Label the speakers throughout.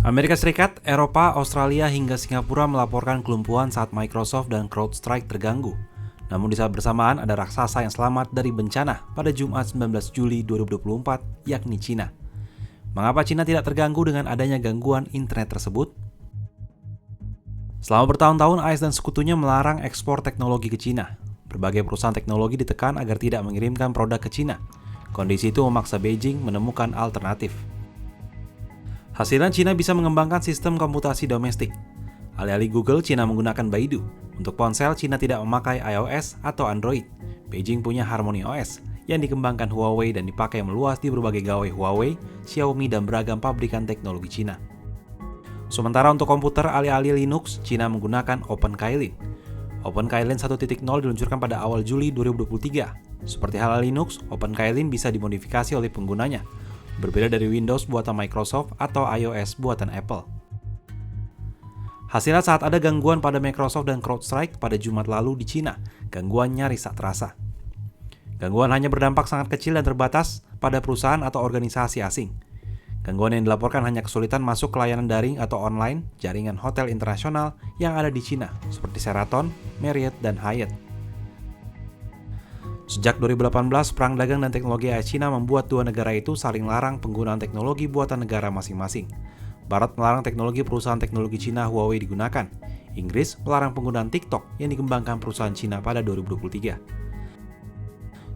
Speaker 1: Amerika Serikat, Eropa, Australia, hingga Singapura melaporkan kelumpuhan saat Microsoft dan CrowdStrike terganggu. Namun di saat bersamaan ada raksasa yang selamat dari bencana pada Jumat 19 Juli 2024, yakni Cina. Mengapa Cina tidak terganggu dengan adanya gangguan internet tersebut? Selama bertahun-tahun, AS dan sekutunya melarang ekspor teknologi ke Cina. Berbagai perusahaan teknologi ditekan agar tidak mengirimkan produk ke Cina. Kondisi itu memaksa Beijing menemukan alternatif. Hasilnya, Cina bisa mengembangkan sistem komputasi domestik. Alih-alih Google, Cina menggunakan Baidu. Untuk ponsel, Cina tidak memakai iOS atau Android. Beijing punya Harmony OS yang dikembangkan Huawei dan dipakai meluas di berbagai gawai Huawei, Xiaomi, dan beragam pabrikan teknologi Cina. Sementara untuk komputer alih-alih Linux, Cina menggunakan OpenKylin. OpenKylin 1.0 diluncurkan pada awal Juli 2023. Seperti halnya Linux, OpenKylin bisa dimodifikasi oleh penggunanya, berbeda dari Windows buatan Microsoft atau iOS buatan Apple. Hasilnya saat ada gangguan pada Microsoft dan CrowdStrike pada Jumat lalu di Cina, gangguan nyaris tak terasa. Gangguan hanya berdampak sangat kecil dan terbatas pada perusahaan atau organisasi asing. Gangguan yang dilaporkan hanya kesulitan masuk ke layanan daring atau online jaringan hotel internasional yang ada di Cina, seperti Sheraton, Marriott, dan Hyatt. Sejak 2018, perang dagang dan teknologi AS Cina membuat dua negara itu saling larang penggunaan teknologi buatan negara masing-masing. Barat melarang teknologi perusahaan teknologi Cina Huawei digunakan. Inggris melarang penggunaan TikTok yang dikembangkan perusahaan Cina pada 2023.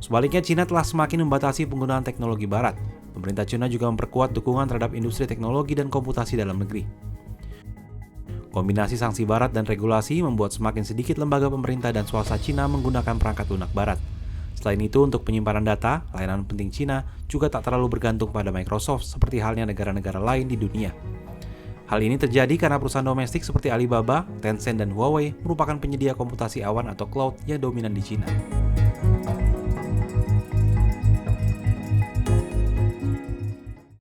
Speaker 1: Sebaliknya, Cina telah semakin membatasi penggunaan teknologi Barat. Pemerintah Cina juga memperkuat dukungan terhadap industri teknologi dan komputasi dalam negeri. Kombinasi sanksi Barat dan regulasi membuat semakin sedikit lembaga pemerintah dan swasta Cina menggunakan perangkat lunak Barat. Selain itu, untuk penyimpanan data, layanan penting Cina juga tak terlalu bergantung pada Microsoft seperti halnya negara-negara lain di dunia. Hal ini terjadi karena perusahaan domestik seperti Alibaba, Tencent, dan Huawei merupakan penyedia komputasi awan atau cloud yang dominan di Cina.